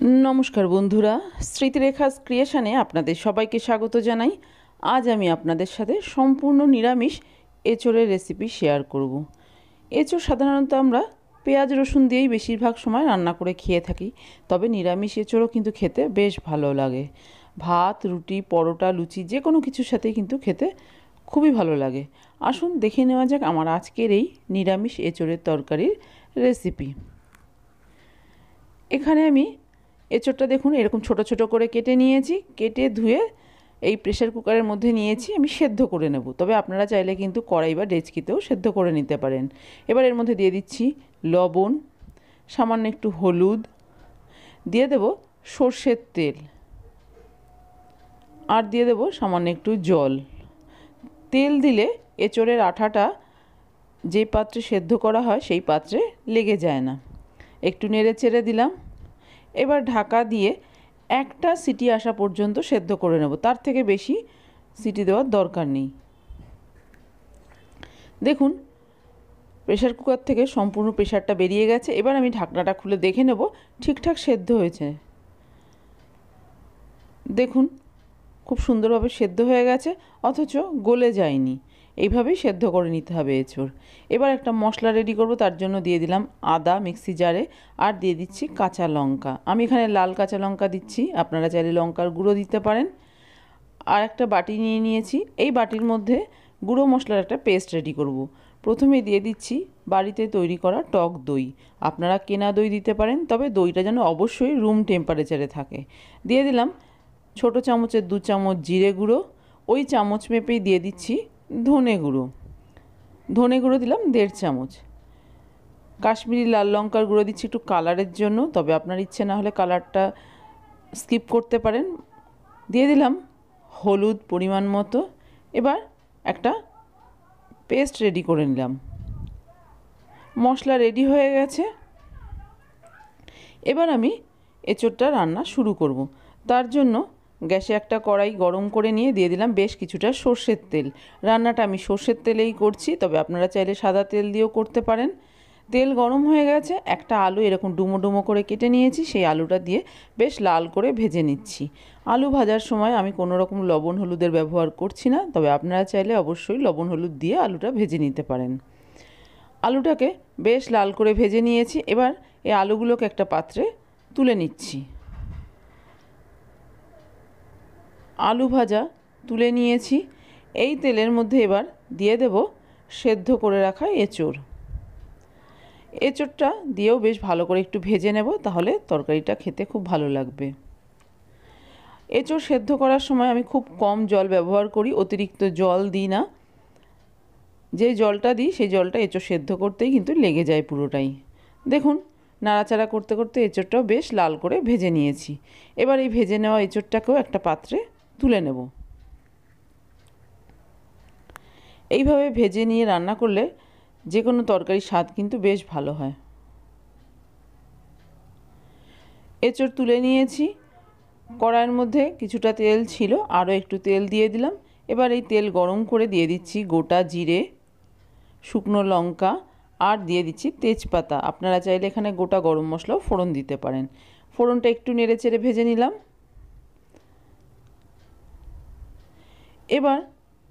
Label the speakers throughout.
Speaker 1: नमस्कार बंधुरा स्मृतिरेखास क्रिएशने आपनादेर सबाइके स्वागत जानाई। आज आमी आपनादेर साथे सम्पूर्ण निरामिष एचोड़ेर रेसिपि शेयर करब। एचोड़ साधारणत आमरा पेঁয়াজ रसुन दिएई बेशिरभाग समय रान्ना करे खेये थाकी, तबे निरामिष एचोड़ो किन्तु खेते बेश भालो लागे। भात रुटी परोटा लुचि जे कोनो किछुर साथेई किन्तु खेते खूबই ভালো লাগে। আসুন দেখে নেওয়া যাক আমার আজকের এই নিরামিষ এঁচোড়ের তরকারির রেসিপি। এখানে আমি এঁচোড়টা দেখুন এরকম ছোট ছোট করে কেটে নিয়েছি, কেটে ধুয়ে এই প্রেসার কুকারের মধ্যে নিয়েছি আমি সেদ্ধ করে নেব। তবে আপনারা চাইলে কিন্তু কড়াই বা ডেচকিতেও সেদ্ধ করে নিতে পারেন। এবার এর মধ্যে দিয়ে দিচ্ছি লবণ, সামান্য একটু হলুদ, দিয়ে দেব সর্ষের তেল, আর দিয়ে দেব সামান্য একটু জল। তেল দিলে এঁচোড়ের আঠাটা যে পাত্রে সেদ্ধ করা হয় সেই পাত্রে লেগে যায় না। একটু নেড়ে চেড়ে দিলাম। এবার ঢাকা দিয়ে একটা সিটি আসা পর্যন্ত সেদ্ধ করে নেব, তার থেকে বেশি সিটি দেওয়ার দরকার নেই। দেখুন প্রেসার কুকার থেকে সম্পূর্ণ প্রেসারটা বেরিয়ে গেছে। এবার আমি ঢাকনাটা খুলে দেখে নেব ঠিকঠাক সেদ্ধ হয়েছে। দেখুন খুব সুন্দরভাবে সেদ্ধ হয়ে গেছে, অথচ গলে যায়নি। এইভাবেই সেদ্ধ করে নিতে হবে এঁচোড়। এবার একটা মশলা রেডি করব, তার জন্য দিয়ে দিলাম আদা মিক্সি জারে, আর দিয়ে দিচ্ছি কাঁচা লঙ্কা। আমি এখানে লাল কাঁচা লঙ্কা দিচ্ছি, আপনারা চাইলে লঙ্কার গুঁড়ো দিতে পারেন। আর একটা বাটি নিয়ে নিয়েছি, এই বাটির মধ্যে গুঁড়ো মশলার একটা পেস্ট রেডি করব। প্রথমে দিয়ে দিচ্ছি বাড়িতে তৈরি করা টক দই। আপনারা কেনা দই দিতে পারেন, তবে দইটা যেন অবশ্যই রুম টেম্পারেচারে থাকে। দিয়ে দিলাম ছোটো চামচের 2 চামচ জিরে গুঁড়ো, ওই চামচ মেপেই দিয়ে দিচ্ছি ধনে গুঁড়ো। ধনে গুঁড়ো দিলাম 1.5 চামচ। কাশ্মীরি লাল লঙ্কার গুঁড়ো দিচ্ছি একটু কালারের জন্য, তবে আপনার ইচ্ছে না হলে কালারটা স্কিপ করতে পারেন। দিয়ে দিলাম হলুদ পরিমাণ মতো। এবার একটা পেস্ট রেডি করে নিলাম। মশলা রেডি হয়ে গেছে। এবার আমি এঁচোড়টা রান্না শুরু করব। তার জন্য গ্যাসে একটা কড়াই গরম করে নিয়ে দিয়ে দিলাম বেশ কিছুটা সর্ষের তেল। রান্নাটা আমি সর্ষের তেলেই করছি, তবে আপনারা চাইলে সাদা তেল দিয়েও করতে পারেন। তেল গরম হয়ে গেছে, একটা আলু এরকম ডুমো ডুমো করে কেটে নিয়েছি, সেই আলুটা দিয়ে বেশ লাল করে ভেজে নিচ্ছি। আলু ভাজার সময় আমি কোনো রকম লবণ হলুদের ব্যবহার করছি না, তবে আপনারা চাইলে অবশ্যই লবণ হলুদ দিয়ে আলুটা ভেজে নিতে পারেন। আলুটাকে বেশ লাল করে ভেজে নিয়েছি। এবার এই আলুগুলোকে একটা পাত্রে তুলে নিচ্ছি। আলু ভাজা তুলে নিয়েছি। এই তেলের মধ্যে এবার দিয়ে দেব সেদ্ধ করে রাখা এঁচোড়। এঁচোড়টা দিয়েও বেশ ভালো করে একটু ভেজে নেব, তাহলে তরকারিটা খেতে খুব ভালো লাগবে। এঁচোড় সেদ্ধ করার সময় আমি খুব কম জল ব্যবহার করি, অতিরিক্ত জল দিই না। যে জলটা দিই সেই জলটা এঁচোড় সেদ্ধ করতেই কিন্তু লেগে যায় পুরোটাই। দেখুন নাড়াচাড়া করতে করতে এঁচোড়টাও বেশ লাল করে ভেজে নিয়েছি। এবার এই ভেজে নেওয়া এঁচোড়টাকেও একটা পাত্রে তুলে নেব। এইভাবে ভেজে নিয়ে রান্না করলে যে কোনো তরকারির স্বাদ কিন্তু বেশ ভালো হয়। এঁচোড় তুলে নিয়েছি। কড়াইয়ের মধ্যে কিছুটা তেল ছিল, আরও একটু তেল দিয়ে দিলাম। এবার এই তেল গরম করে দিয়ে দিচ্ছি গোটা জিরে, শুকনো লঙ্কা, আর দিয়ে দিচ্ছি তেজপাতা। আপনারা চাইলে এখানে গোটা গরম মশলাও ফোড়ন দিতে পারেন। ফোড়নটা একটু নেড়ে চেড়ে ভেজে নিলাম। এবার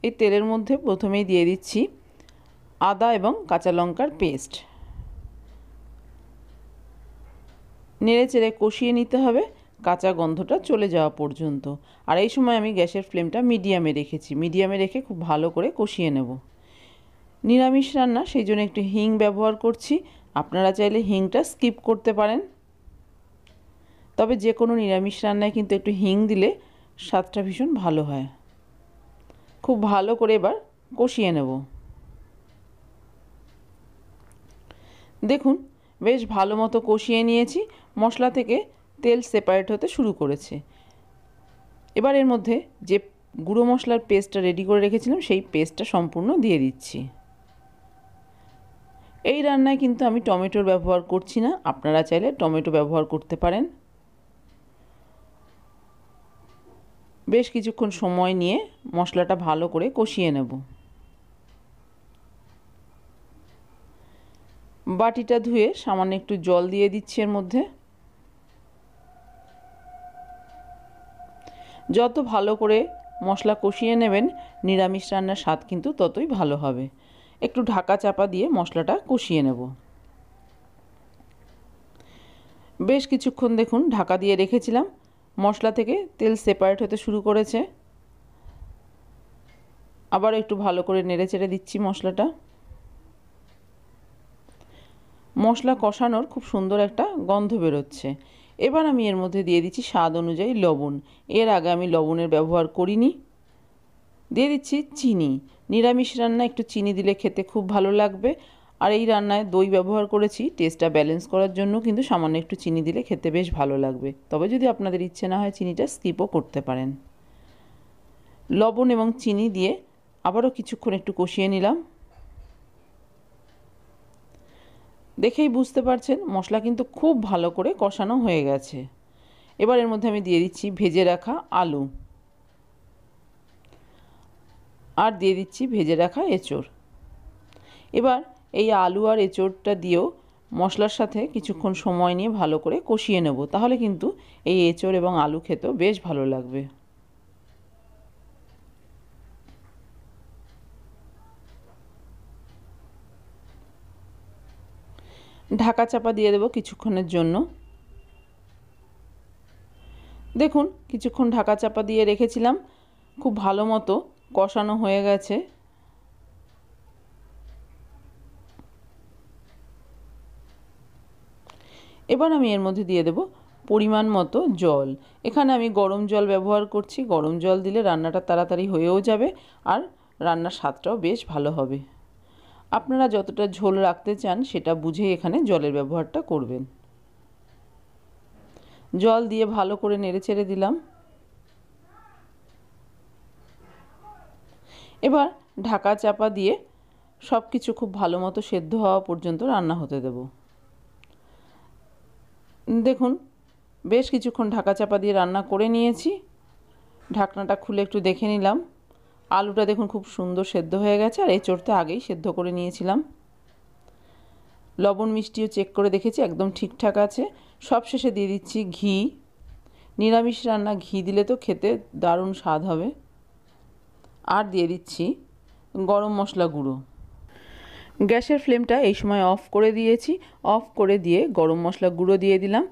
Speaker 1: এই তেলের মধ্যে প্রথমেই দিয়ে দিচ্ছি আদা এবং কাঁচা লঙ্কার পেস্ট। নেড়ে চেড়ে কষিয়ে নিতে হবে কাঁচা গন্ধটা চলে যাওয়া পর্যন্ত। আর এই সময় আমি গ্যাসের ফ্লেমটা মিডিয়ামে রেখেছি। মিডিয়ামে রেখে খুব ভালো করে কষিয়ে নেব। নিরামিষ রান্না, সেই জন্য একটু হিং ব্যবহার করছি। আপনারা চাইলে হিংটা স্কিপ করতে পারেন, তবে যে কোনো নিরামিষ রান্নায় কিন্তু একটু হিং দিলে স্বাদটা ভীষণ ভালো হয়। খুব ভালো করে এবার কষিয়ে নেব। দেখুন বেশ ভালো মতো কষিয়ে নিয়েছি। মশলা থেকে তেল সেপারেট হতে শুরু করেছে। এবার এর মধ্যে যে গুঁড়ো মশলার পেস্টটা রেডি করে রেখেছিলাম সেই পেস্টটা সম্পূর্ণ দিয়ে দিচ্ছি। এই রান্নায় কিন্তু আমি টমেটোর ব্যবহার করছি না, আপনারা চাইলে টমেটো ব্যবহার করতে পারেন। বেশ কিছুক্ষণ সময় নিয়ে মশলাটা ভালো করে কষিয়ে নেব। বাটিটা ধুয়ে সামান্য একটু জল দিয়ে দিচ্ছি এর মধ্যে। যত ভালো করে মশলা কষিয়ে নেবেন নিরামিষ রান্নার স্বাদ কিন্তু ততই ভালো হবে। একটু ঢাকা চাপা দিয়ে মশলাটা কষিয়ে নেব। বেশ কিছুক্ষণ দেখুন ঢাকা দিয়ে রেখেছিলাম, মশলা থেকে তেল সেপারেট হতে শুরু করেছে। আবার একটু ভালো করে নেড়েচেড়ে দিচ্ছি মশলাটা। মশলা কষানোর খুব সুন্দর একটা গন্ধ বেরোচ্ছে। এবার আমি এর মধ্যে দিয়ে দিচ্ছি স্বাদ অনুযায়ী লবণ। এর আগে আমি লবণের ব্যবহার করিনি। দিয়ে দিচ্ছি চিনি। নিরামিষ রান্না একটু চিনি দিলে খেতে খুব ভালো লাগবে। আর এই রান্নায় দই ব্যবহার করেছি টেস্টটা ব্যালেন্স করার জন্য, কিন্তু সামান্য একটু চিনি দিলে খেতে বেশ ভালো লাগবে। তবে যদি আপনাদের ইচ্ছে না হয় চিনিটা স্কিপও করতে পারেন। লবণ এবং চিনি দিয়ে আবারও কিছুক্ষণ একটু কষিয়ে নিলাম। দেখেই বুঝতে পারছেন মশলা কিন্তু খুব ভালো করে কষানো হয়ে গেছে। এবার এর মধ্যে আমি দিয়ে দিচ্ছি ভেজে রাখা আলু, আর দিয়ে দিচ্ছি ভেজে রাখা এঁচোড়। এবার এই আলু আর এঁচোড়টা দিয়েও মশলার সাথে কিছুক্ষণ সময় নিয়ে ভালো করে কষিয়ে নেব, তাহলে কিন্তু এই এঁচোড় এবং আলু খেতেও বেশ ভালো লাগবে। ঢাকা চাপা দিয়ে দেবো কিছুক্ষণের জন্য। দেখুন কিছুক্ষণ ঢাকা চাপা দিয়ে রেখেছিলাম, খুব ভালো মতো কষানো হয়ে গেছে। এবার আমি এর মধ্যে দিয়ে দেব পরিমাণ মতো জল। এখানে আমি গরম জল ব্যবহার করছি। গরম জল দিলে রান্নাটা তাড়াতাড়ি হয়েও যাবে আর রান্নার স্বাদটাও বেশ ভালো হবে। আপনারা যতটা ঝোল রাখতে চান সেটা বুঝে এখানে জলের ব্যবহারটা করবেন। জল দিয়ে ভালো করে নেড়েচেড়ে দিলাম। এবার ঢাকা চাপা দিয়ে সব কিছু খুব ভালো মতো সেদ্ধ হওয়া পর্যন্ত রান্না হতে দেব। দেখুন বেশ কিছুক্ষণ ঢাকা চাপা দিয়ে রান্না করে নিয়েছি। ঢাকনাটা খুলে একটু দেখে নিলাম। আলুটা দেখুন খুব সুন্দর সেদ্ধ হয়ে গেছে, আর এঁচোড়টা আগেই সেদ্ধ করে নিয়েছিলাম। লবণ মিষ্টিও চেক করে দেখেছি, একদম ঠিকঠাক আছে। সবশেষে দিয়ে দিচ্ছি ঘি। নিরামিষ রান্না ঘি দিলে তো খেতে দারুণ স্বাদ হবে। আর দিয়ে দিচ্ছি গরম মশলা গুঁড়ো। গ্যাসের ফ্লেমটা এই সময় অফ করে দিয়েছি। অফ করে দিয়ে গরম মশলা গুঁড়ো দিয়ে দিলাম।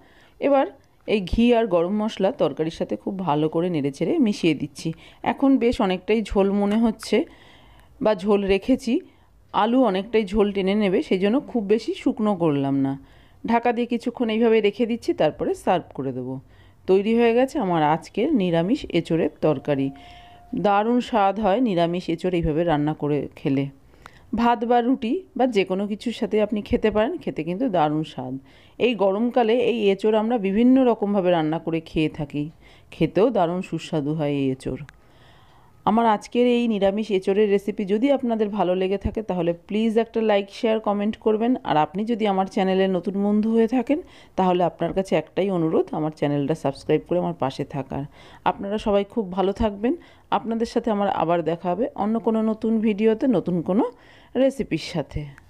Speaker 1: এবার এই ঘি আর গরম মশলা তরকারির সাথে খুব ভালো করে নেড়েচেড়ে মিশিয়ে দিচ্ছি। এখন বেশ অনেকটাই ঝোল মনে হচ্ছে, বা ঝোল রেখেছি। আলু অনেকটাই ঝোল টেনে নেবে, সেই জন্য খুব বেশি শুকনো করলাম না। ঢাকা দিয়ে কিছুক্ষণ এইভাবে রেখে দিচ্ছি, তারপরে সার্ভ করে দেবো। তৈরি হয়ে গেছে আমার আজকের নিরামিষ এঁচোড়ের তরকারি। দারুণ স্বাদ হয় নিরামিষ এঁচোড় এইভাবে রান্না করে খেলে। ভাত বা রুটি বা যে কোনো কিছুর সাথে আপনি খেতে পারেন, খেতে কিন্তু দারুণ স্বাদ। এই গরমকালে এই এঁচোড় আমরা বিভিন্ন রকমভাবে রান্না করে খেয়ে থাকি, খেতেও দারুণ সুস্বাদু হয় এই এঁচোড়। আমার আজকের এই নিরামিষ এঁচোড়ের রেসিপি যদি আপনাদের ভালো লেগে থাকে তাহলে প্লিজ একটা লাইক শেয়ার কমেন্ট করবেন। আর আপনি যদি আমার চ্যানেলের নতুন বন্ধু হয়ে থাকেন তাহলে আপনার কাছে একটাই অনুরোধ, আমার চ্যানেলটা সাবস্ক্রাইব করে আমার পাশে থাকার। আপনারা সবাই খুব ভালো থাকবেন। আপনাদের সাথে আমার আবার দেখা হবে অন্য কোনো নতুন ভিডিওতে, নতুন কোনো রেসিপির সাথে।